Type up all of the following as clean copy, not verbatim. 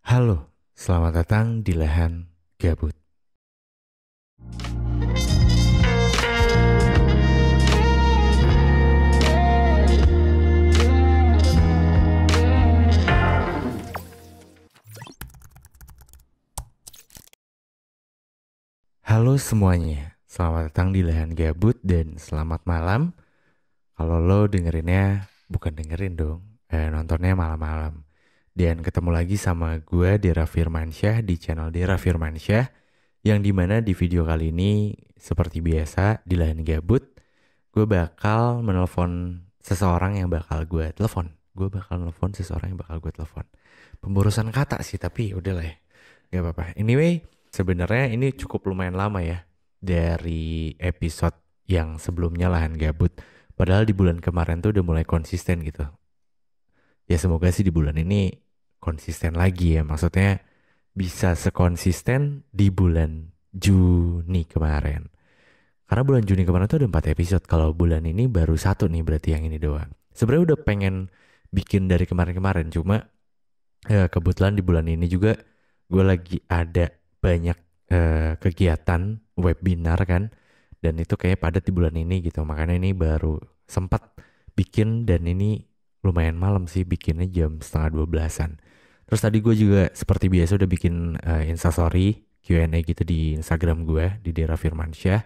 Halo, selamat datang di Lahan Gabut. Halo semuanya, selamat datang di Lahan Gabut dan selamat malam. Kalau lo dengerinnya, bukan dengerin dong, nontonnya malam-malam. Dan ketemu lagi sama gue Dera Firmansyah di channel Dera Firmansyah, yang dimana di video kali ini, seperti biasa di Lahan Gabut, gue bakal menelpon seseorang yang bakal gue telepon. Gue bakal nelfon seseorang yang bakal gue telepon. Pemburusan kata sih, tapi udah lah ya. Gak apa-apa. Anyway, sebenarnya ini cukup lumayan lama ya. Dari episode yang sebelumnya Lahan Gabut. Padahal di bulan kemarin tuh udah mulai konsisten gitu. Ya semoga sih di bulan ini konsisten lagi ya. Maksudnya bisa sekonsisten di bulan Juni kemarin. Karena bulan Juni kemarin tuh ada 4 episode. Kalau bulan ini baru satu nih, berarti yang ini doang. Sebenarnya udah pengen bikin dari kemarin-kemarin. Cuma kebetulan di bulan ini juga gue lagi ada banyak kegiatan webinar kan. Dan itu kayak padat di bulan ini gitu. Makanya ini baru sempat bikin, dan ini lumayan malam sih bikinnya, jam setengah 12-an. Terus tadi gue juga seperti biasa udah bikin Instastory Q&A gitu di Instagram gue di Dera Firmansyah.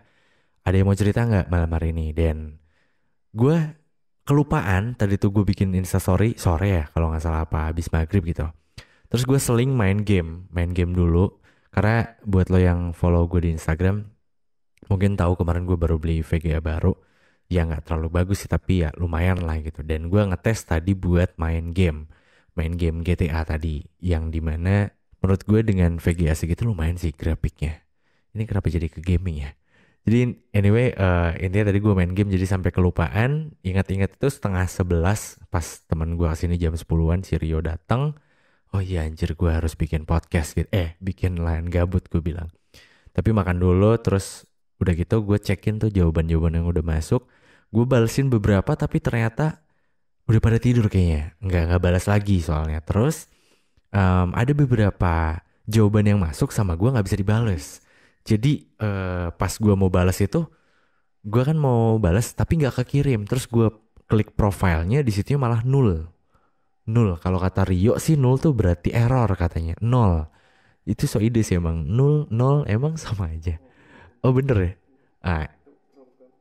Ada yang mau cerita nggak malam hari ini? Dan gue kelupaan tadi tuh gue bikin Instastory sore ya kalau nggak salah, apa habis maghrib gitu. Terus gue seling main game dulu. Karena buat lo yang follow gue di Instagram, mungkin tahu kemarin gue baru beli VGA baru. Ya nggak terlalu bagus sih, tapi ya lumayan lah gitu. Dan gue ngetes tadi buat main game GTA tadi, yang dimana menurut gue dengan VGA segitu lumayan sih grafiknya. Ini kenapa jadi ke gaming ya? Jadi anyway, intinya tadi gue main game jadi sampai kelupaan. Ingat-ingat itu setengah 11 pas teman gue kesini jam 10-an, si Rio datang. Oh iya anjir, gue harus bikin podcast gitu. Bikin Lahan Gabut gue bilang. Tapi makan dulu, terus udah gitu gue cekin tuh jawaban-jawaban yang udah masuk. Gue balesin beberapa tapi ternyata udah pada tidur kayaknya. Nggak balas lagi soalnya. Terus ada beberapa jawaban yang masuk sama gue nggak bisa dibales. Jadi pas gue mau balas itu, gue kan mau balas tapi nggak kekirim. Terus gue klik profilnya, di situ malah nol. Nol. Kalau kata Rio sih nol tuh berarti error katanya. Nol. Itu so ide sih emang. Nol, nol emang sama aja. Oh bener ya? Ah,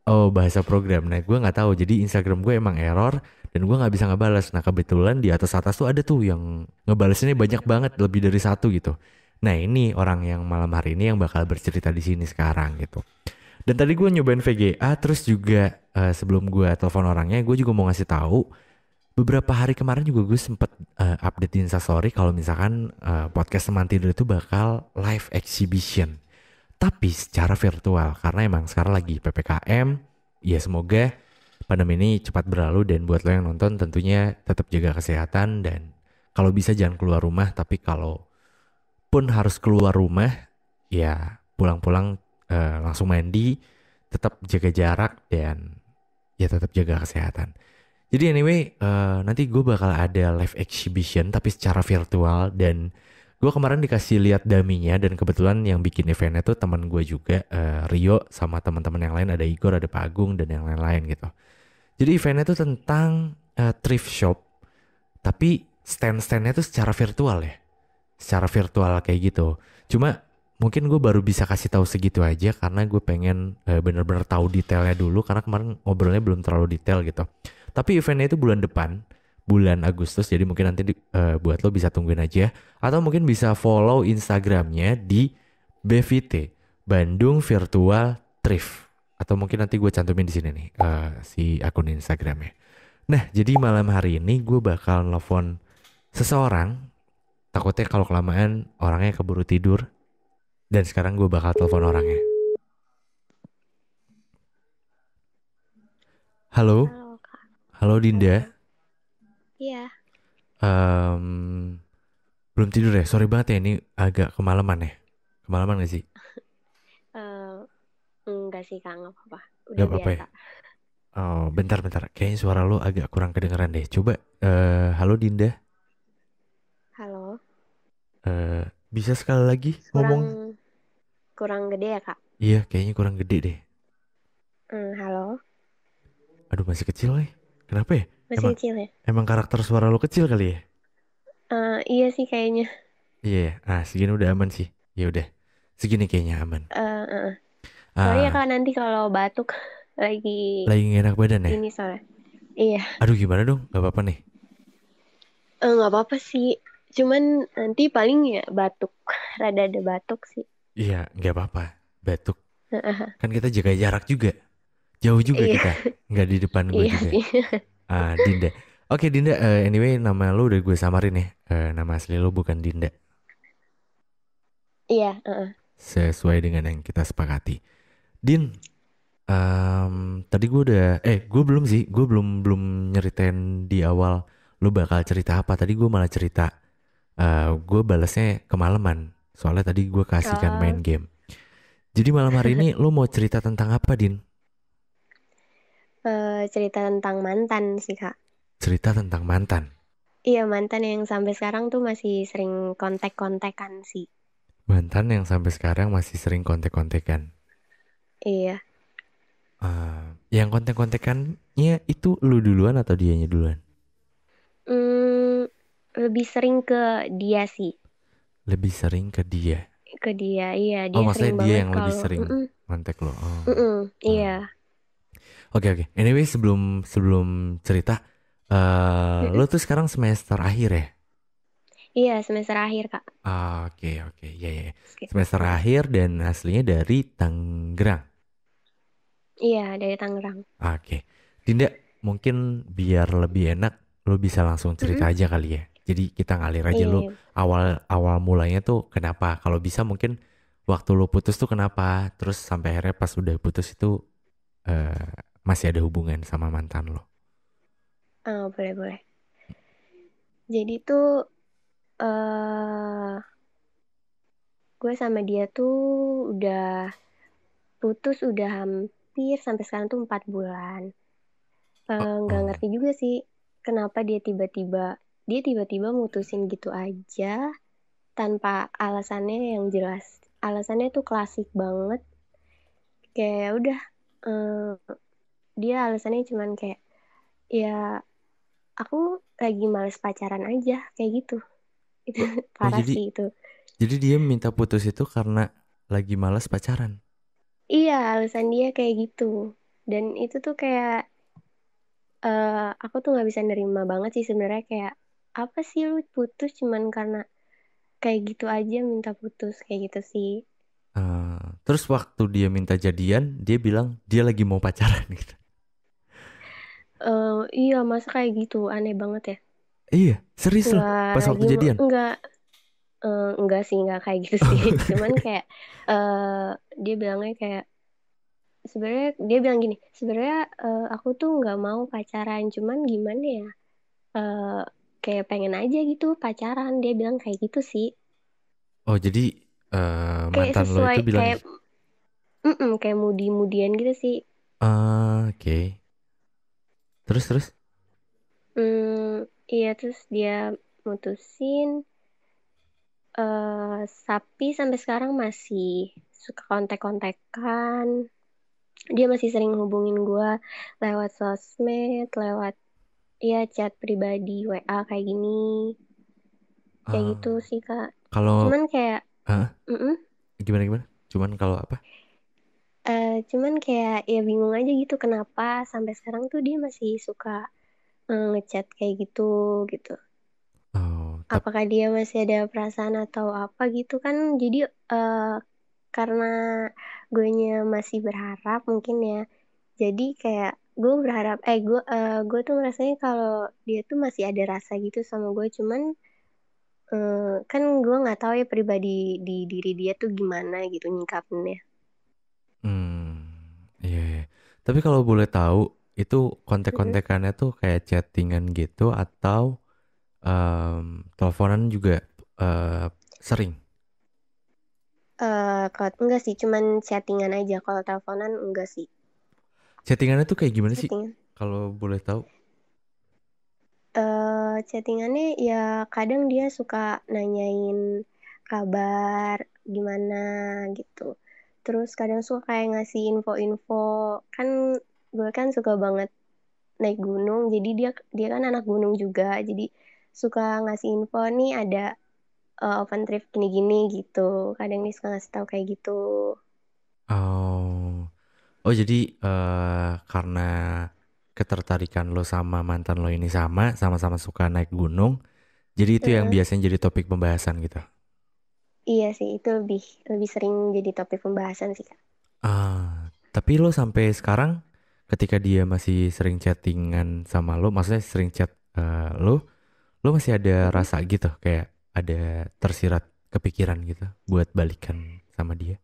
oh bahasa program. Nah gue nggak tahu. Jadi Instagram gue emang error dan gue nggak bisa ngebalas. Nah kebetulan di atas atas tuh ada tuh yang ngebalasinnya banyak banget, lebih dari satu gitu. Nah ini orang yang malam hari ini yang bakal bercerita di sini sekarang gitu. Dan tadi gue nyobain VGA, terus juga sebelum gue telepon orangnya, gue juga mau ngasih tahu. Beberapa hari kemarin juga gue sempet update di Instastory kalau misalkan podcast Teman Tidur itu bakal live exhibition. Tapi secara virtual, karena emang sekarang lagi PPKM. Ya semoga pandemi ini cepat berlalu, dan buat lo yang nonton tentunya tetap jaga kesehatan, dan kalau bisa jangan keluar rumah. Tapi kalau pun harus keluar rumah, ya pulang-pulang langsung mandi, tetap jaga jarak, dan ya tetap jaga kesehatan. Jadi anyway, nanti gue bakal ada live exhibition tapi secara virtual, dan gue kemarin dikasih lihat daminya, dan kebetulan yang bikin eventnya tuh teman gue juga, Rio, sama teman-teman yang lain, ada Igor, ada Pak Agung, dan yang lain-lain gitu. Jadi eventnya tuh tentang thrift shop, tapi stand-standnya tuh secara virtual ya, secara virtual kayak gitu. Cuma mungkin gue baru bisa kasih tahu segitu aja karena gue pengen bener-bener tahu detailnya dulu, karena kemarin ngobrolnya belum terlalu detail gitu. Tapi eventnya itu bulan depan, bulan Agustus, jadi mungkin nanti buat lo bisa tungguin aja, atau mungkin bisa follow Instagramnya di BVT, Bandung Virtual Thrift, atau mungkin nanti gue cantumin di sini nih si akun Instagramnya. Nah jadi malam hari ini gue bakal nelfon seseorang. Takutnya kalau kelamaan orangnya keburu tidur. Dan sekarang gue bakal telepon orangnya. Halo, Halo Kak, halo Dinda. halo. Iya, Em, belum tidur ya? Sorry banget ya, ini agak kemalaman ya. Kemalaman gak sih? eh enggak sih Kak, nggak apa-apa. Gak Udah apa-apa ya? biasa. Oh, bentar-bentar. Kayaknya suara lo agak kurang kedengeran deh. Coba, halo Dinda. Halo. Eh, bisa sekali lagi Kurang ngomong? kurang gede ya, Kak? Iya, kayaknya kurang gede deh. Halo. Aduh, masih kecil nih. Kenapa ya? Masih Emang kecil ya? emang karakter suara lo kecil kali ya? Iya sih kayaknya. Iya, ya. Ah, segini udah aman sih. Ya udah, segini kayaknya aman. Eh, eh, eh. Sorry ya, Ah, Kak, nanti kalau batuk lagi lagi gak enak badan ya? ini soalnya. Iya. Aduh, gimana dong? Gak apa-apa nih. Nggak apa-apa sih. Cuman nanti paling ya batuk. Rada ada batuk sih. Iya, nggak apa-apa. Batuk. Kan kita jaga jarak juga. Jauh juga Iya, kita. Nggak di depan gue iya juga. sih. Ah, Dinda. Oke, Dinda. Anyway, nama lu udah gue samarin ya. Nama asli lu bukan Dinda. Iya, Sesuai dengan yang kita sepakati. Din, tadi gue udah, gue belum sih. Gue belum belum nyeritain di awal lu bakal cerita apa. Tadi gue malah cerita. Gue balasnya kemalaman. Soalnya tadi gue kasihkan main Oh, game. Jadi malam hari ini lu mau cerita tentang apa, Din? cerita tentang mantan sih, Kak. Cerita tentang mantan. Iya, mantan yang sampai sekarang tuh masih sering kontak-kontakan sih. Mantan yang sampai sekarang masih sering kontek-kontekan. Iya. Yang kontek-kontekannya itu lu duluan atau dianya duluan? Hmm, lebih sering ke dia sih. Lebih sering ke dia. Ke dia, iya. Oh, Dia sering maksudnya dia banget yang lebih kalau... sering Mm-mm, kontak lo. Oh. mm-mm, Hmm. iya. Oke, oke. Anyway, sebelum sebelum cerita, lo Mm-mm. tuh sekarang semester akhir ya? Iya, semester akhir, Kak. Oke, oke. Ya, ya. Oke. Semester Mm-mm. akhir dan aslinya dari Tangerang. Iya, dari Tangerang. Oke. Dinda, mungkin biar lebih enak, lo bisa langsung cerita Mm-mm. aja kali ya. Jadi kita ngalir aja Iya, lo iya. awal awal mulanya tuh kenapa? Kalau bisa mungkin waktu lo putus tuh kenapa? Terus sampai akhirnya pas udah putus itu eh, masih ada hubungan sama mantan lo. Boleh, boleh. Jadi tuh eh gue sama dia tuh udah putus udah hampir sampai sekarang tuh 4 bulan. Oh, Nggak oh. ngerti juga sih kenapa dia tiba-tiba mutusin gitu aja tanpa alasannya yang jelas. Alasannya tuh klasik banget. Kayak udah eh, dia alasannya cuman kayak ya aku lagi males pacaran aja kayak gitu. Itu Oh, parah sih itu. jadi dia minta putus itu karena lagi malas pacaran. Iya, alasan dia kayak gitu. Dan itu tuh kayak aku tuh nggak bisa nerima banget sih sebenarnya kayak apa sih lu putus cuman karena kayak gitu aja minta putus kayak gitu sih. Terus waktu dia minta jadian, dia bilang dia lagi mau pacaran gitu. Iya masa kayak gitu aneh banget ya. Iya, serius loh. Nggak Pas waktu lagi jadian. enggak sih nggak kayak gitu sih. Cuman kayak eh dia bilangnya kayak sebenarnya dia bilang gini sebenarnya aku tuh nggak mau pacaran cuman gimana ya eh kayak pengen aja gitu pacaran dia bilang kayak gitu sih. Oh, jadi Kayak mantan lo sesuai itu bilang, kayak kayak mudi-mudian gitu sih. Oke. Terus terus. Iya terus dia mutusin Sapi sampai sekarang masih suka kontak-kontakan. Dia masih sering hubungin gue lewat sosmed, lewat ya chat pribadi WA kayak gini. Kayak eh, gitu sih Kak. kalau Cuman kayak ah, mm-mm, gimana gimana? Cuman kalau apa? cuman kayak ya bingung aja gitu kenapa sampai sekarang tuh dia masih suka ngechat kayak gitu gitu. Oh, tapi Apakah dia masih ada perasaan atau apa gitu kan? Jadi eh, karena gue masih berharap mungkin ya. Jadi kayak gue berharap gue tuh ngerasanya kalau dia tuh masih ada rasa gitu sama gue. Cuman kan gue nggak tahu ya pribadi di diri dia tuh gimana gitu nyikapinnya. iya, iya. Tapi kalau boleh tahu itu Mm-mm. kontek-kontekannya tuh kayak chattingan gitu atau teleponan juga eh, sering. Kalau enggak sih, cuman chattingan aja. Kalau teleponan enggak sih. Chattingannya tuh kayak gimana sih? Chattingan. Kalau boleh tahu. Chattingannya ya kadang dia suka nanyain. kabar, gimana gitu. Terus kadang suka kayak ngasih info-info, kan gue kan suka banget naik gunung, jadi dia dia kan anak gunung juga, jadi suka ngasih info nih ada open trip gini-gini gitu. Kadang dia suka ngasih tahu kayak gitu. Oh, oh jadi karena ketertarikan lo sama mantan lo ini sama-sama suka naik gunung, jadi itu yang Heeh. biasanya jadi topik pembahasan gitu. Iya sih, itu lebih lebih sering jadi topik pembahasan sih Kak. Tapi lo sampai sekarang ketika dia masih sering chattingan sama lo, maksudnya sering chat lo masih ada Mm-mm. rasa gitu, kayak ada tersirat kepikiran gitu buat balikan sama dia.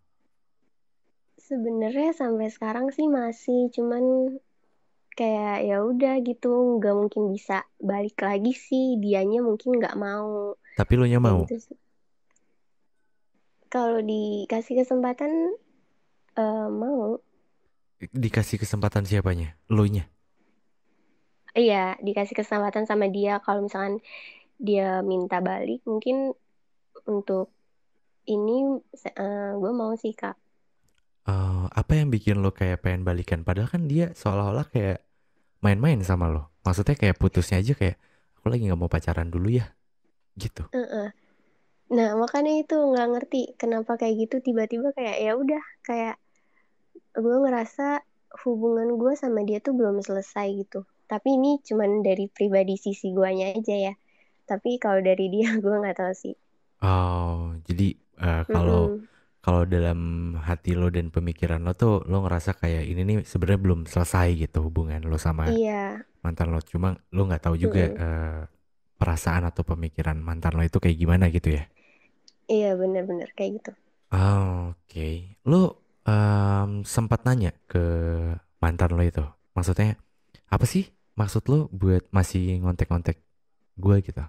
Sebenarnya sampai sekarang sih masih, cuman kayak ya udah gitu, nggak mungkin bisa balik lagi sih, dianya mungkin nggak mau Tapi lo nya kayak mau gitu sih. Kalau dikasih kesempatan mau. dikasih kesempatan siapanya? Lo nya. Iya, dikasih kesempatan sama dia kalau misalkan dia minta balik, mungkin untuk ini gue mau sih Kak. Apa yang bikin lo kayak pengen balikan? Padahal kan dia seolah-olah kayak main-main sama lo. Maksudnya kayak putusnya aja kayak aku lagi nggak mau pacaran dulu ya, gitu. Heeh. Nah, makanya itu nggak ngerti kenapa kayak gitu tiba-tiba kayak ya udah kayak gue ngerasa hubungan gue sama dia tuh belum selesai gitu. Tapi ini cuman dari pribadi sisi guanya aja ya. Tapi kalau dari dia gue nggak tahu sih. Oh, jadi kalau Mm-mm. kalau dalam hati lo dan pemikiran lo tuh lo ngerasa kayak ini nih sebenarnya belum selesai gitu hubungan lo sama Iya. mantan lo. Cuma lo nggak tahu juga Mm-mm. perasaan atau pemikiran mantan lo itu kayak gimana gitu ya. Iya bener-bener kayak gitu. Oh, oke. Lo sempat nanya ke mantan lo itu. Maksudnya apa sih maksud lo buat masih ngontek-ngontek gue gitu?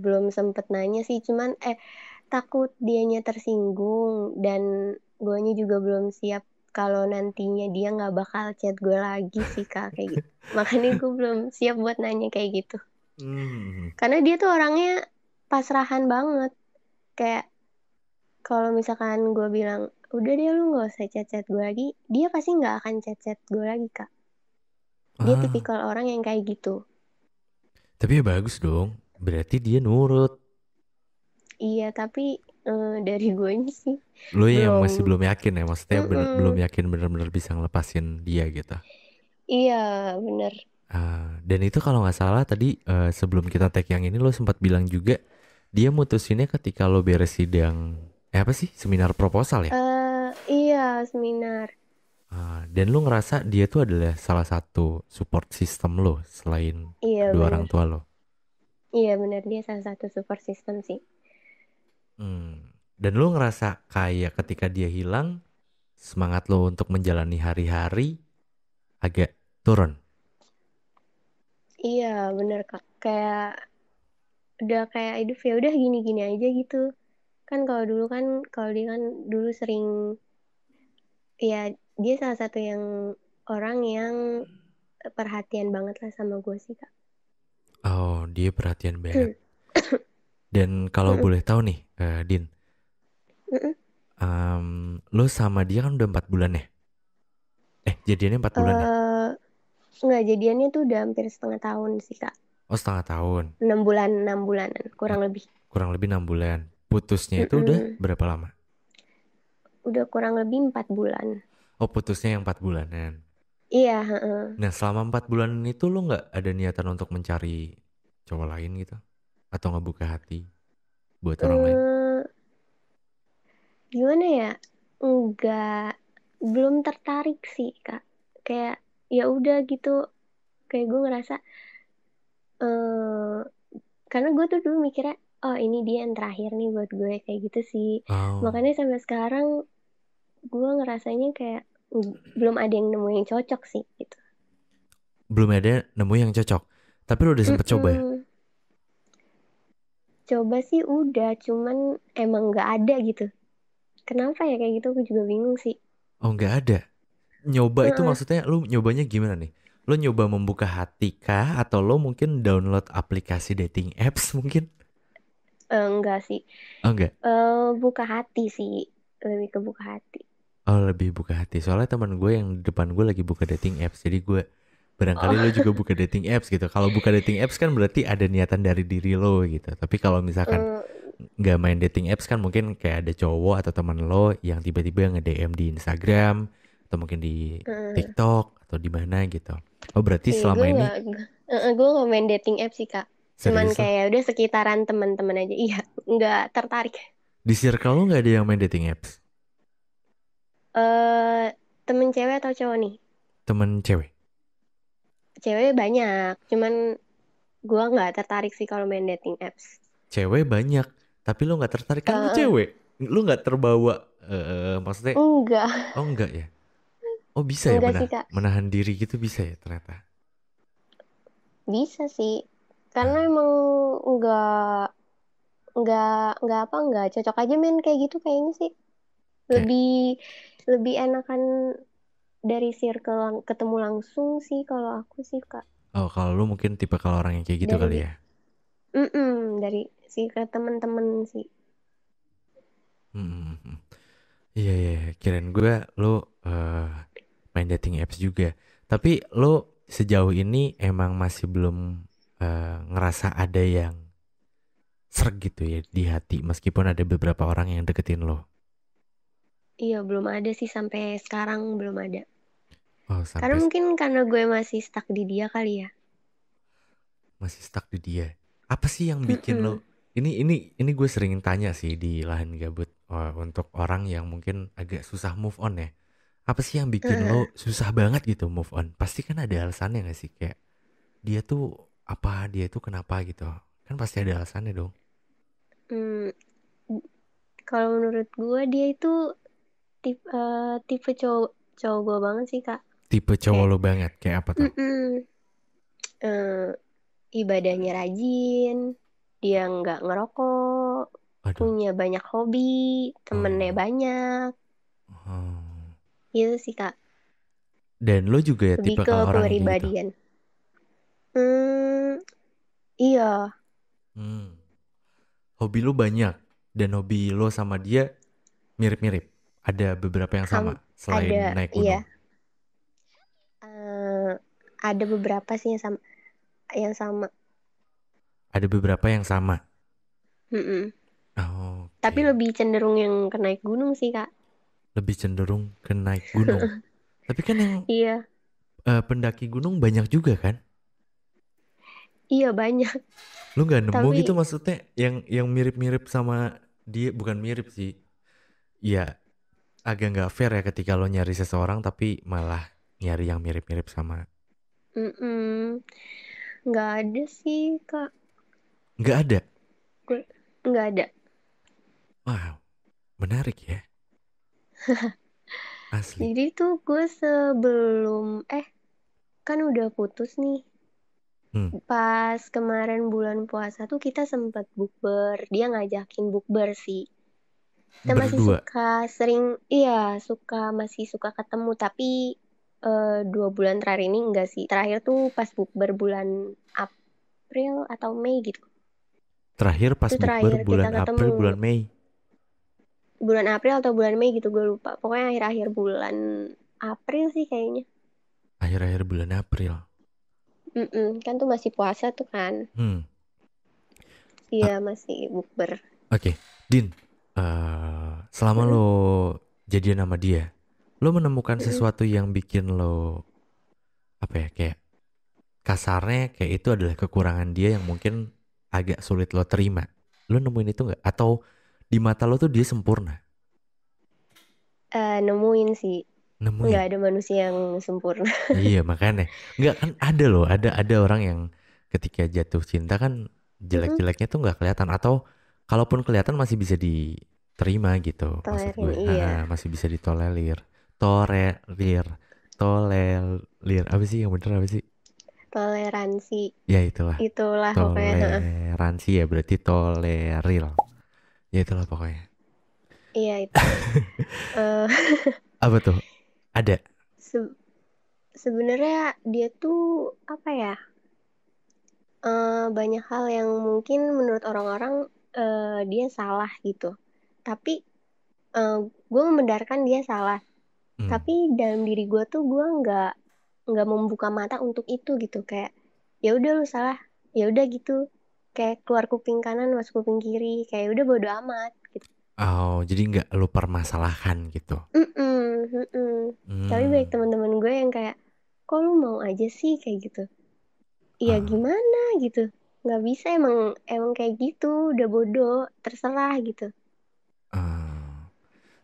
Belum sempet nanya sih, cuman takut dianya tersinggung dan guanya juga belum siap kalau nantinya dia nggak bakal chat gue lagi sih Kak kayak gitu. Makanya gue belum siap buat nanya kayak gitu. Hmm. Karena dia tuh orangnya pasrahan banget. Kayak kalau misalkan gue bilang, udah deh lu nggak usah chat-chat gue lagi, dia pasti nggak akan chat-chat gue lagi Kak. Dia Ah, tipikal orang yang kayak gitu. tapi ya bagus dong. Berarti dia nurut. Iya, tapi dari gue sih Lo yang belum. masih belum yakin ya, maksudnya belum Mm-mm. yakin bener-bener bisa ngelepasin dia gitu. Iya, bener. Dan itu kalau nggak salah tadi sebelum kita tag yang ini lo sempat bilang juga dia mutusinnya ketika lo beres sidang apa sih seminar proposal ya? Iya, seminar. Dan lo ngerasa dia tuh adalah salah satu support system lo selain Iya, kedua orang bener. tua lo. Iya, bener. Dia salah satu support system sih. Dan lo ngerasa kayak ketika dia hilang semangat lo untuk menjalani hari-hari agak turun. Iya, bener, Kak. Kayak udah kayak hidup ya udah gini-gini aja gitu. Kan kalau dulu kan, kalau dia kan dulu sering, ya dia salah satu yang orang yang perhatian banget lah sama gue sih, Kak. Oh, dia perhatian banget. Dan kalau Mm-mm. boleh tahu nih, Din, Mm-mm. lo sama dia kan udah 4 bulan ya? Jadiannya 4 bulan ya? Eh, nggak jadiannya tuh udah hampir setengah tahun sih, Kak. Oh, setengah tahun. 6 bulan, 6 bulanan, Ya, kurang lebih. kurang lebih 6 bulan. Putusnya itu udah Mm-mm. berapa lama? Udah kurang lebih 4 bulan. Oh, putusnya yang 4 bulanan. Iya, heeh. Nah, selama 4 bulan itu lo nggak ada niatan untuk mencari cowok lain gitu? Atau ngebuka hati buat orang lain? Eh, Gimana ya? Enggak, belum tertarik sih, Kak. Kayak ya udah gitu, kayak gue ngerasa eh karena gue tuh dulu mikirnya, oh ini dia yang terakhir nih buat gue kayak gitu sih. Oh, Makanya sampai sekarang gue ngerasanya kayak belum ada yang nemu yang cocok sih gitu. belum ada nemu yang cocok. Tapi lo udah sempet coba ya? Mm-mm. Coba sih udah, cuman emang nggak ada gitu. Kenapa ya kayak gitu? Aku juga bingung sih. Oh, nggak ada. Nyoba itu Heeh. maksudnya lu nyobanya gimana nih? Lu nyoba membuka hati kah? Atau lu mungkin download aplikasi dating apps mungkin? Enggak sih. Oh enggak. Buka hati sih, lebih ke buka hati. Oh lebih buka hati. Soalnya teman gue yang di depan gue lagi buka dating apps. Jadi gue barangkali lo Oh. juga buka dating apps gitu. Kalau buka dating apps kan berarti ada niatan dari diri lo gitu. Tapi kalau misalkan eh, nggak main dating apps kan mungkin kayak ada cowok atau teman lo yang tiba-tiba nge-DM di Instagram atau mungkin di eh. TikTok atau di mana gitu. Oh berarti Iya, selama ini gue nggak main dating app sih Kak. Cuman serius lo? kayak udah sekitaran teman-teman aja. Iya, nggak tertarik. Di circle lo nggak ada yang main dating apps? eh Temen cewek atau cowok nih? Temen cewek? Cewek banyak, cuman gue nggak tertarik sih kalau main dating apps. Cewek banyak, tapi lo nggak tertarik kan lo Eh, cewek. Lo nggak terbawa, maksudnya, enggak, oh enggak ya? Oh bisa ya enggak sih Kak. menahan diri gitu bisa ya ternyata. Bisa sih, karena Ah, emang nggak nggak cocok aja main kayak gitu kayaknya sih. kayak, Lebih lebih enakan dari circle ketemu langsung sih kalau aku sih Kak. oh kalau lo mungkin tipe kalau orang yang kayak gitu kali Dari ya. dari si ke temen-temen sih. Hmm, hmm, hmm. Iya, iya, iya. Kirain gue lo main dating apps juga. Tapi lo sejauh ini emang masih belum ngerasa ada yang sreg gitu ya di hati meskipun ada beberapa orang yang deketin lo. Iya, belum ada sih sampai sekarang belum ada. Oh, Karena sampai mungkin karena gue masih stuck di dia kali ya. masih stuck di dia. Apa sih yang bikin lo? Mm-mm. Ini gue sering tanya sih di lahan gabut untuk orang yang mungkin agak susah move on ya. Apa sih yang bikin lo Heeh. susah banget gitu move on? Pasti kan ada alasannya gak sih kayak dia tuh apa, dia tuh kenapa gitu. Kan pasti ada alasannya dong. Hmm, Kalau menurut gue dia itu tipe cowok cowok gue banget sih Kak. Tipe cowok Kayak lo banget kayak apa tuh? mm-mm, eh, ibadahnya rajin, dia nggak ngerokok, Aduh. punya banyak hobi, temennya Oh. banyak, Oh. gitu sih Kak. Dan lo juga ya Lebih tipe ke kalau orang yang kayak gitu. kepribadian. Hmm, iya, Hmm. Hobi lo banyak dan hobi lo sama dia mirip-mirip. Ada beberapa yang sama selain ada, naik iya, gunung. eh, ada beberapa sih yang sama. Ada beberapa yang sama. Mm-mm. Tapi Oke. lebih cenderung yang ke naik gunung sih Kak. Lebih cenderung ke naik gunung. Tapi kan yang Iya, pendaki gunung banyak juga kan? iya banyak. Lu nggak nemu gitu Tapi maksudnya yang mirip-mirip sama dia, bukan mirip sih. Ya agak nggak fair ya ketika lo nyari seseorang tapi malah nyari yang mirip-mirip sama. mm-mm, nggak ada sih Kak. Nggak ada. Gue nggak ada. Wow, menarik ya. Asli. Jadi tuh gue sebelum kan udah putus nih. Hmm, Pas kemarin bulan puasa tuh kita sempet bukber. Dia ngajakin bukber sih. Kita masih berdua. suka sering, iya masih suka ketemu. Tapi 2 bulan terakhir ini enggak sih. Terakhir tuh pas bukber bulan April atau Mei gitu. Terakhir pas Itu bukber terakhir kita bulan ketemu. April, bulan Mei. Bulan April atau bulan Mei gitu gue lupa. Pokoknya akhir-akhir bulan April sih kayaknya. Akhir-akhir bulan April. Mm-mm, kan tuh masih puasa tuh kan. Hmm. Iya Ah, masih bukber. oke. Din, selama Mm-mm, lo jadian sama dia, lo menemukan mm-mm. sesuatu yang bikin lo apa ya kayak kasarnya kayak itu adalah kekurangan dia yang mungkin agak sulit lo terima. Lo nemuin itu nggak? Atau di mata lo tuh dia sempurna? Nemuin sih. Nggak Nemuin? ada manusia yang sempurna. Iya makanya. Nggak kan ada loh, ada orang yang ketika jatuh cinta kan Mm-mm. jelek-jeleknya tuh nggak kelihatan atau kalaupun kelihatan masih bisa diterima gitu. Maksud Tolerin, gue, iya. masih bisa ditolerir, tolerir, tolerir. Apa sih yang bener apa sih? Toleransi. Ya itulah, Itulah pokoknya. Heeh. toleransi ya berarti toleril. Ya itulah pokoknya. Iya itu. Eh Apa tuh? Ada. se- Sebenarnya dia tuh apa ya? Banyak hal yang mungkin menurut orang-orang dia salah gitu. Tapi gue membenarkan dia salah. Hmm. Tapi dalam diri gue tuh gue nggak membuka mata untuk itu gitu. Kayak ya udah lu salah, ya udah gitu. Kayak keluar kuping kanan masuk kuping kiri. Kayak udah bodo amat gitu. Oh, jadi nggak lu permasalahkan gitu. Mm-mm, mm-mm. Tapi baik Hmm. teman-teman gue yang kayak, kok lu mau aja sih kayak gitu. Ya Ah, gimana gitu. Nggak bisa emang emang kayak gitu. Udah bodoh, terserah gitu. ah.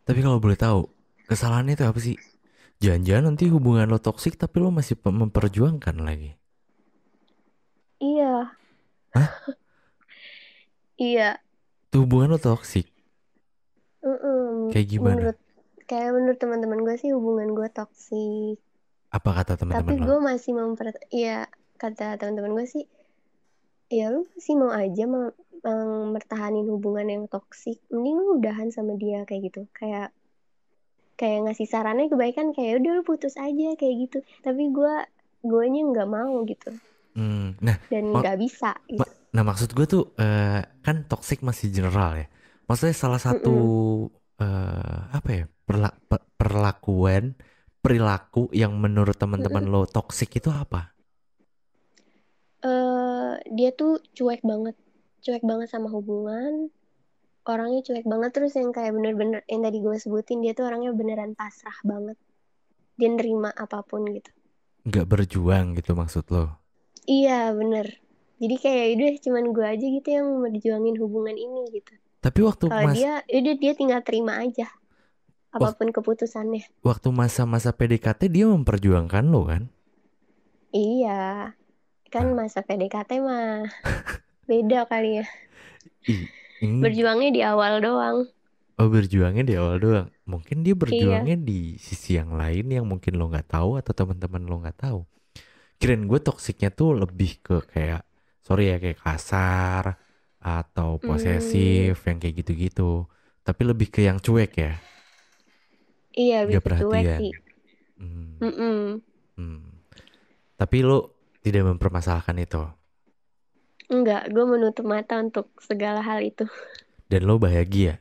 Tapi kalau boleh tahu, kesalahannya itu apa sih? Jangan-jangan nanti hubungan lo toksik tapi lo masih memperjuangkan lagi. Iya, Hah? iya. Tuh hubungan lo toksik? Mm-mm. Kayak gimana? Menurut teman-teman gue sih hubungan gue toksik. Apa kata Tapi teman-teman lo? gue masih ya kata teman-teman gue sih, ya lu masih mau aja mertahanin hubungan yang toksik. Mending lu udahan sama dia kayak gitu. Kayak kayak ngasih sarannya kebaikan kayak udah lu putus aja kayak gitu. Tapi guanya nggak mau gitu Nah, dan mak nggak bisa gitu. nah maksud gue tuh kan toxic masih general ya. Maksudnya salah satu Mm-mm. apa ya perlakuan perilaku yang menurut teman-teman Mm-mm. lo toxic itu apa? Dia tuh cuek banget sama hubungan. Orangnya cuek banget terus yang kayak bener-bener yang tadi gue sebutin dia tuh orangnya beneran pasrah banget. Dia nerima apapun gitu. Nggak berjuang gitu maksud lo? Iya bener. Jadi kayak udah cuman gue aja gitu yang berjuangin hubungan ini gitu. Tapi waktu Kalau mas dia udah dia tinggal terima aja wak- apapun keputusannya. waktu masa-masa PDKT dia memperjuangkan lo kan? Iya kan Ah, masa PDKT mah beda kali ya. ih, enggak. Berjuangnya di awal doang. Oh, berjuangnya di awal doang. Mungkin dia Iya. berjuangnya di sisi yang lain yang mungkin lo nggak tahu atau teman-teman lo nggak tahu. Kirain gue toksiknya tuh lebih ke kayak, sorry ya, kayak kasar atau Hmm, posesif yang kayak gitu-gitu. Tapi lebih ke yang cuek ya, iya nggak bisa cuek perhatian. sih. Hmm, Mm-mm. hmm. Tapi lo tidak mempermasalahkan itu Enggak, gue menutup mata untuk segala hal itu. dan lo bahagia.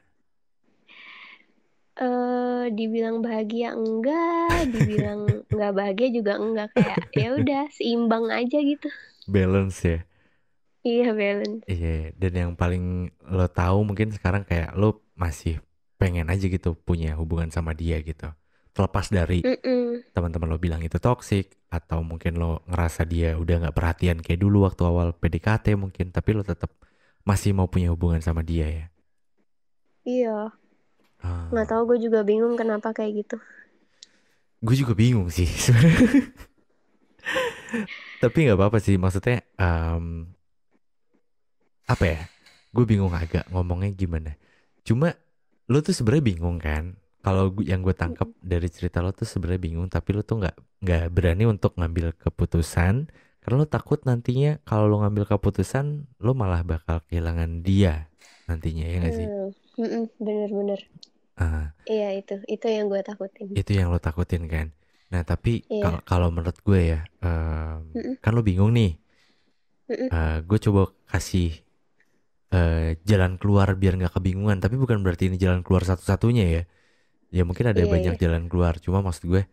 Dibilang bahagia enggak, dibilang enggak bahagia juga enggak kayak ya udah seimbang aja gitu. Balance ya. Iya balance. Iya, dan yang paling lo tahu mungkin sekarang kayak lo masih pengen aja gitu punya hubungan sama dia gitu. Terlepas dari Mm-mm. teman-teman lo bilang itu toxic atau mungkin lo ngerasa dia udah nggak perhatian kayak dulu waktu awal PDKT mungkin, tapi lo tetap masih mau punya hubungan sama dia ya. Iya, nggak Ah, tahu gue juga bingung kenapa kayak gitu. gue juga bingung sih sebenarnya. Tapi nggak apa-apa sih, maksudnya apa ya? Gue bingung agak ngomongnya gimana. Cuma lo tuh sebenarnya bingung kan? Kalau yang gue tangkap Mm-mm. dari cerita lo tuh sebenarnya bingung, tapi lo tuh nggak berani untuk ngambil keputusan karena lo takut nantinya kalau lo ngambil keputusan lo malah bakal kehilangan dia nantinya ya nggak sih? Mm-mm, bener-bener. Ah, Iya itu yang gue takutin. itu yang lo takutin kan? Nah tapi kalau Iya. kalau menurut gue ya, Mm-mm, kan lo bingung nih. mm-mm. Gue coba kasih jalan keluar biar nggak kebingungan, tapi bukan berarti ini jalan keluar satu-satunya ya. Ya mungkin ada Iya banyak iya. jalan keluar. Cuma maksud gue,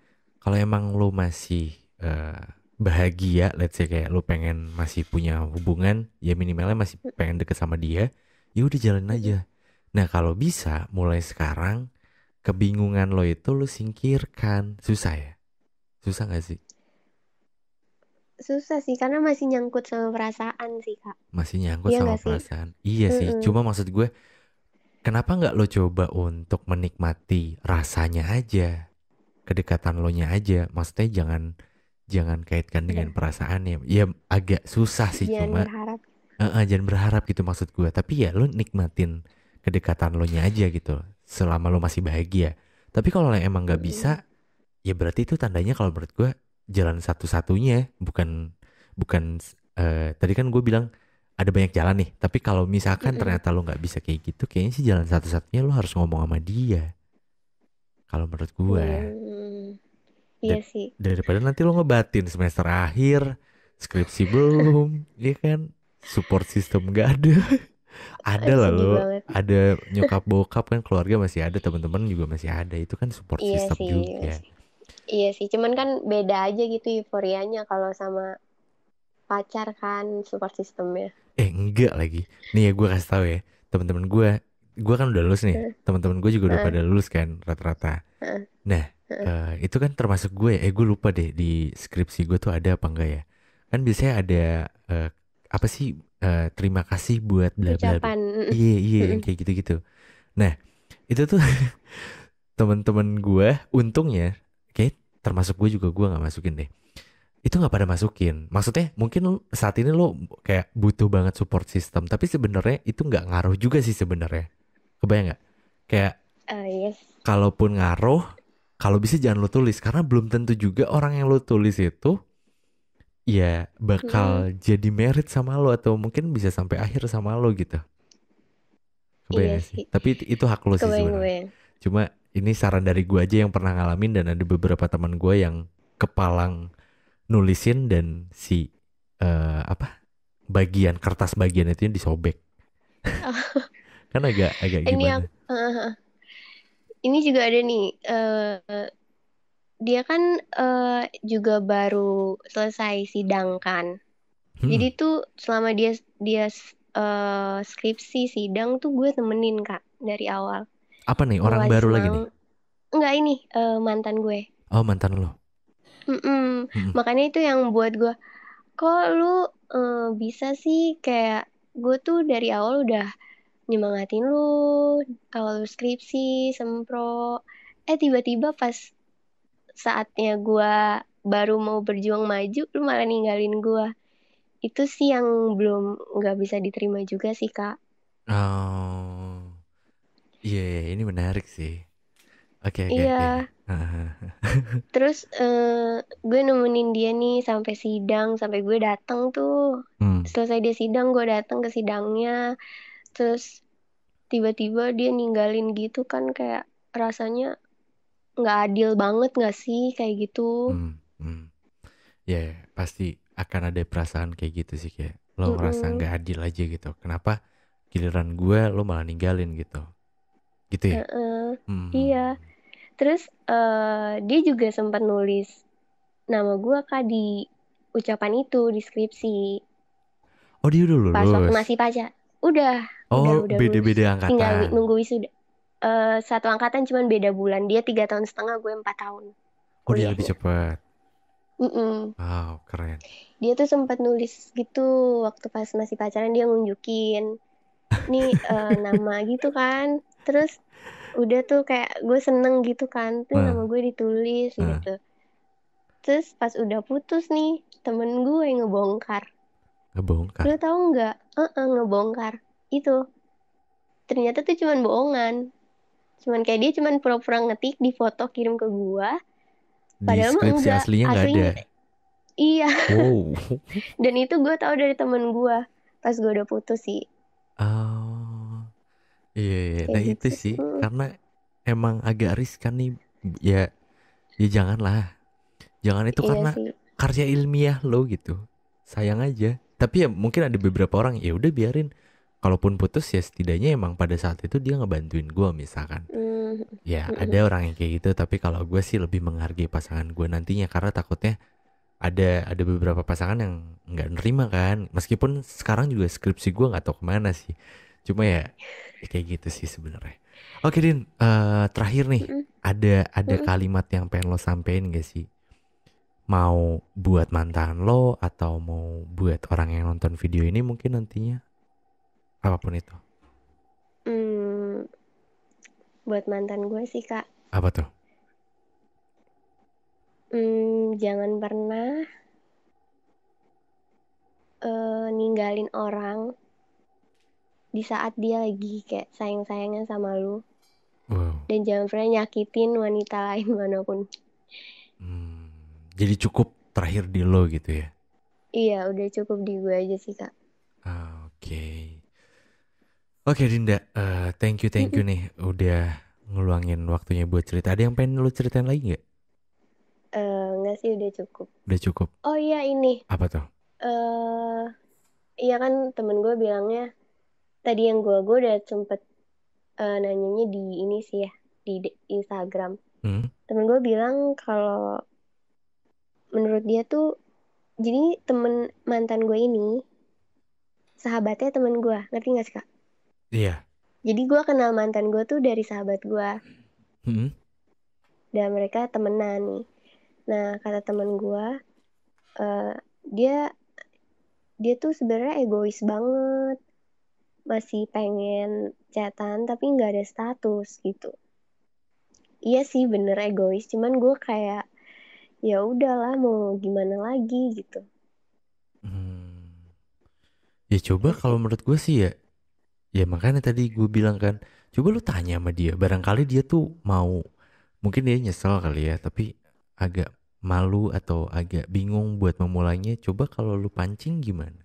kalau emang lo masih eh, bahagia, let's say kayak lo pengen masih punya hubungan, ya minimalnya masih pengen deket sama dia, ya udah jalan aja. Mm-mm. Nah kalau bisa, mulai sekarang kebingungan lo itu lo singkirkan. Susah ya? Susah nggak sih? Susah sih karena masih nyangkut sama perasaan sih Kak. Masih nyangkut Iya sama nggak sih? perasaan. Iya sih. Mm-mm. Cuma maksud gue, kenapa nggak lo coba untuk menikmati rasanya aja, kedekatan lo nya aja. Maksudnya jangan jangan kaitkan dengan Ber- perasaan ya. Ya agak susah sih Jangan cuma berharap. jangan berharap gitu maksud gue. Tapi ya lo nikmatin kedekatan lo nya aja gitu selama lo masih bahagia. Tapi kalau lo emang nggak bisa, Mm-mm. ya berarti itu tandanya kalau menurut gue jalan satu-satunya bukan bukan tadi kan gue bilang ada banyak jalan nih. Tapi kalau misalkan Mm-mm. ternyata lo nggak bisa kayak gitu, kayaknya sih jalan satu-satunya lo harus ngomong sama dia. Kalau menurut gue. Hmm. Iya Da- sih. daripada nanti lo ngebatin semester akhir, skripsi belum, ya kan? Support system gak ada. Ada Aduh, lah sedih lo, banget. ada nyokap bokap kan, keluarga masih ada, teman-teman juga masih ada. Itu kan support Iya system sih, iya juga. sih. Iya sih, cuman kan beda aja gitu euforianya kalau sama pacar kan support sistemnya. Enggak lagi. Nih ya gue kasih tahu ya, teman-teman gue kan udah lulus nih. Heeh, Teman-teman gue juga udah heeh, pada lulus kan rata-rata. heeh, Nah, heeh. itu kan termasuk gue. Gue lupa deh di skripsi gue tuh ada apa enggak ya. Kan biasanya ada eh, apa sih, terima kasih buat bla bla bla. Ucapan. Heeh, Iya, iya yang heeh. kayak gitu-gitu. Nah, itu tuh teman-teman gue untungnya kayak termasuk gue juga, gue nggak masukin deh. Itu nggak pada masukin. Maksudnya mungkin saat ini lo kayak butuh banget support system, tapi sebenarnya itu nggak ngaruh juga sih sebenarnya. Kebayang nggak? Kayak Yes. kalaupun ngaruh, kalau bisa jangan lo tulis karena belum tentu juga orang yang lo tulis itu ya Heeh. bakal jadi merit sama lo atau mungkin bisa sampai akhir sama lo gitu. Kebayang Iya gak sih? sih. Tapi itu hak lo sih sebenarnya. Kebayang-kebayang. Cuma ini saran dari gue aja yang pernah ngalamin, dan ada beberapa teman gue yang kepalang nulisin dan si apa, bagian kertas bagian itu yang disobek. Kan agak agak Ini gimana. aku, ini juga ada nih. Dia kan juga baru selesai sidang kan. Hmm, Jadi tuh selama dia dia skripsi sidang tuh gue temenin Kak dari awal. apa nih, Gue orang kasih baru lagi nih? semangat. Enggak ini mantan gue. Oh, mantan lo. Mm-mm. Hmm, Makanya itu yang buat gue, kok lu bisa sih kayak gue tuh dari awal udah nyemangatin lu, awal lu skripsi, sempro. Tiba-tiba pas saatnya gue baru mau berjuang maju, lu malah ninggalin gue. Itu sih yang belum nggak bisa diterima juga sih, Kak. oh iya, iya, ini menarik sih. Oke, oke, oke. Iya, terus gue nemenin dia nih sampai sidang, sampai gue datang tuh. Hmm. Selesai dia sidang, gue datang ke sidangnya. Terus tiba-tiba dia ninggalin gitu kan kayak rasanya nggak adil banget nggak sih kayak gitu. Hmm, hmm. Ya, ya, pasti akan ada perasaan kayak gitu sih, kayak lo ngerasa Mm-mm. nggak adil aja gitu. Kenapa giliran gue lo malah ninggalin gitu? Gitu ya? Heeh. Iya. Hmm. Terus dia juga sempat nulis nama gue Kak di ucapan itu di skripsi Oh, dia udah pas waktu lulus. masih pacar. Udah, Oh, udah lulus. beda-beda Tinggal angkatan. nunggu wisuda. Satu angkatan cuman beda bulan. Dia 3 tahun setengah, gue 4 tahun Oh, dia lebih kuliahnya. cepat. Mm-mm. Wow, keren. Dia tuh sempat nulis gitu waktu pas masih pacaran dia ngunjukin nih nama gitu kan. Terus udah tuh kayak gue seneng gitu kan. Tuh Nah, nama gue ditulis nah, gitu. Terus pas udah putus nih temen gue yang ngebongkar. Lo ngebongkar. tahu nggak? Ngebongkar. Itu ternyata tuh cuman bohongan. Cuman kayak dia cuman pura-pura ngetik di foto kirim ke gua. Di Padahal mah skripsi enggak. aslinya nggak ada. Aslinya iya. Wow. Dan itu gue tahu dari temen gua. Pas gue udah putus sih. Oh, iya, iya. Kayak Nah itu gitu sih. sih, karena emang agak riskan nih. Ya, ya janganlah. Jangan itu Iya karena sih. karya ilmiah lo gitu. Sayang aja. Tapi ya mungkin ada beberapa orang, ya udah biarin. Kalaupun putus ya setidaknya emang pada saat itu dia ngebantuin gue misalkan. Hmm. Ya ada Mm-mm. orang yang kayak gitu, tapi kalau gue sih lebih menghargai pasangan gue nantinya karena takutnya ada beberapa pasangan yang nggak nerima kan, meskipun sekarang juga skripsi gue nggak tahu kemana sih, cuma ya, ya kayak gitu sih sebenarnya. Oke Din, terakhir nih, Mm-mm. ada Mm-mm. kalimat yang pengen lo sampein gak sih, mau buat mantan lo atau mau buat orang yang nonton video ini mungkin nantinya, apapun itu, Hmm, buat mantan gue sih Kak. apa tuh? Jangan pernah ninggalin orang di saat dia lagi kayak sayang-sayangnya sama lu. Wow. Dan jangan pernah nyakitin wanita lain manapun. Hmm, jadi cukup terakhir di lo gitu ya. Iya, udah cukup di gue aja sih, Kak. Oke. Oke Dinda, thank you Mm-mm. nih udah ngeluangin waktunya buat cerita. Ada yang pengen lu ceritain lagi nggak? Enggak sih, udah cukup. Udah cukup. Oh iya, ini. Apa tuh? eh Iya kan temen gue bilangnya, tadi yang gue udah sempet nanyanya di ini sih ya, di Instagram. Temen gue bilang kalau menurut dia tuh, jadi temen mantan gue ini sahabatnya temen gue, ngerti gak sih kak? Iya. Jadi gue kenal mantan gue tuh dari sahabat gue, Hmm. dan mereka temenan nih. Nah kata temen gue, eh, dia dia tuh sebenarnya egois banget, masih pengen chatan tapi nggak ada status gitu. Iya sih bener egois, cuman gue kayak ya udahlah mau gimana lagi gitu. Ya coba Itu kalau sih. menurut gue sih ya makanya tadi gue bilang kan, coba lu tanya sama dia, barangkali dia tuh mau, mungkin dia nyesel kali ya, tapi agak malu atau agak bingung buat memulainya. Coba kalau lu pancing gimana?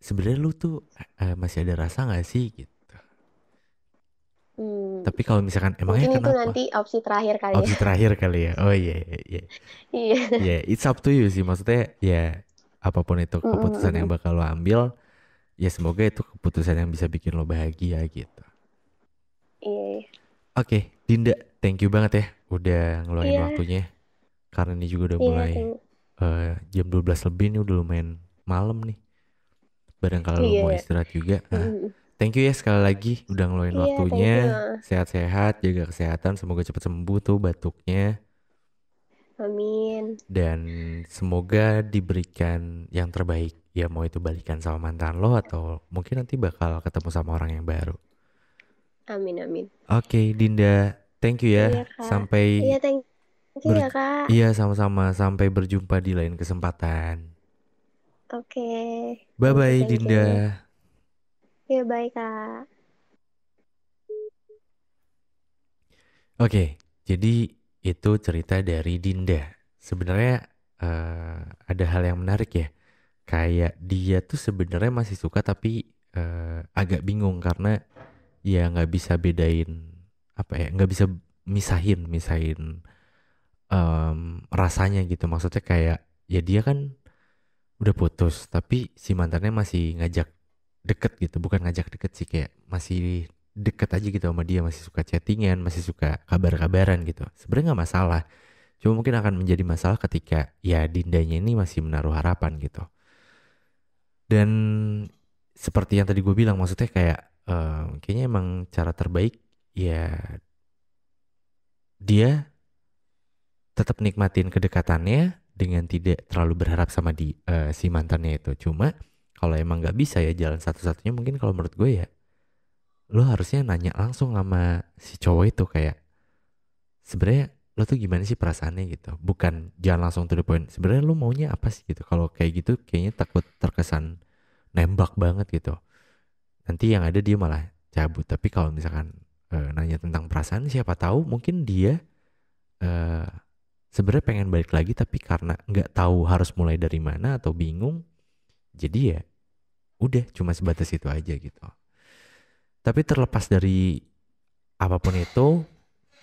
Sebenarnya lu tuh masih ada rasa nggak sih gitu. Hmm, Tapi kalau misalkan emangnya mungkin itu kenapa? nanti opsi terakhir kali ya. Opsi terakhir kali ya. Oh iya iya iya. Iya. Ya, it's up to you sih. Maksudnya ya apapun itu Mm, mm, keputusan yang mm. bakal lo ambil, ya semoga itu keputusan yang bisa bikin lo bahagia gitu. Iya, iya. Oke, Dinda, thank you banget ya udah ngeluangin Iya, waktunya. Karena ini juga udah iya, mulai jam 12 lebih nih, udah lumayan malam nih. Barang kalau lo iya, mau ya. istirahat juga. Mm, mm, mm. Thank you ya sekali lagi udah ngeluangin Iya, thank you. waktunya. Sehat-sehat, jaga kesehatan. Semoga cepat sembuh tuh batuknya. Amin. Dan semoga diberikan yang terbaik. Ya mau itu balikan sama mantan lo atau mungkin nanti bakal ketemu sama orang yang baru. Amin, amin. Oke, Dinda. Thank you Iya, ya. Kak. Iya, Sampai thank you ber ya, Kak. Iya sama-sama. Sampai berjumpa di lain kesempatan. Oke. Thank you, Bye-bye, thank you. Dinda. Iya, baik, Kak. Oke, jadi itu cerita dari Dinda. Sebenarnya ada hal yang menarik ya. Kayak dia tuh sebenarnya masih suka tapi agak bingung karena ya nggak bisa bedain apa ya, nggak bisa misahin misahin rasanya gitu. Maksudnya kayak ya dia kan udah putus tapi si mantannya masih ngajak deket gitu, bukan ngajak deket sih, kayak masih deket aja gitu sama dia, masih suka chattingan, masih suka kabar-kabaran gitu. Sebenarnya nggak masalah, cuma mungkin akan menjadi masalah ketika ya Dindanya ini masih menaruh harapan gitu. Dan seperti yang tadi gue bilang, maksudnya kayak kayaknya emang cara terbaik ya dia tetap nikmatin kedekatannya dengan tidak terlalu berharap sama si mantannya itu. Cuma kalau emang nggak bisa ya jalan satu-satunya mungkin kalau menurut gue ya lo harusnya nanya langsung sama si cowok itu kayak sebenarnya lo tuh gimana sih perasaannya gitu. Bukan jangan langsung to the point. Sebenarnya lo maunya apa sih gitu. Kalau kayak gitu kayaknya takut terkesan nembak banget gitu. Nanti yang ada dia malah cabut. Tapi kalau misalkan nanya tentang perasaan, siapa tahu mungkin dia eh, sebenarnya pengen balik lagi tapi karena nggak tahu harus mulai dari mana atau bingung, jadi ya udah cuma sebatas itu aja gitu. Tapi terlepas dari apapun itu,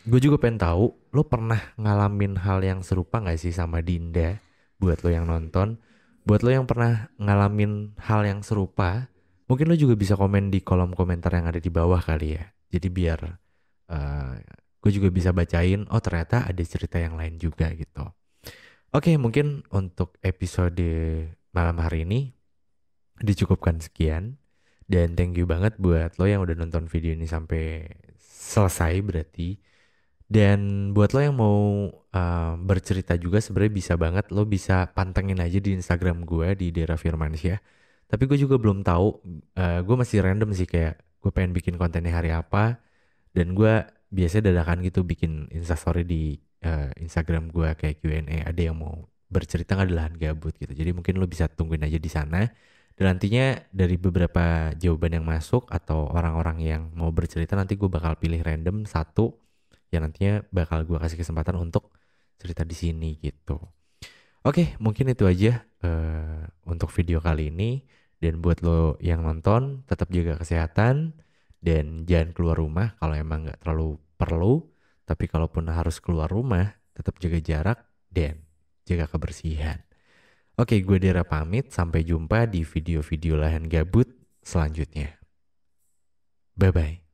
gue juga pengen tahu lo pernah ngalamin hal yang serupa nggak sih sama Dinda. Buat lo yang nonton, buat lo yang pernah ngalamin hal yang serupa, mungkin lo juga bisa komen di kolom komentar yang ada di bawah kali ya. Jadi biar uh, gue juga bisa bacain, oh ternyata ada cerita yang lain juga gitu. Oke, mungkin untuk episode malam hari ini dicukupkan sekian. Dan thank you banget buat lo yang udah nonton video ini sampai selesai berarti. Dan buat lo yang mau bercerita juga sebenarnya bisa banget. Lo bisa pantengin aja di Instagram gue di Dera Firmansyah. Tapi gue juga belum tahu, gue masih random sih kayak gue pengen bikin kontennya hari apa. Dan gue biasanya dadakan gitu bikin instastory di Instagram gue kayak Q&A. Ada yang mau bercerita nggak di lahan gabut gitu. Jadi mungkin lo bisa tungguin aja di sana. Dan nantinya dari beberapa jawaban yang masuk atau orang-orang yang mau bercerita nanti gue bakal pilih random satu yang nantinya bakal gue kasih kesempatan untuk cerita di sini gitu. Oke, mungkin itu aja untuk video kali ini. Dan buat lo yang nonton, tetap jaga kesehatan dan jangan keluar rumah kalau emang nggak terlalu perlu. Tapi kalaupun harus keluar rumah, tetap jaga jarak dan jaga kebersihan. Oke, gue Dera pamit. Sampai jumpa di video-video lahan gabut selanjutnya. Bye-bye.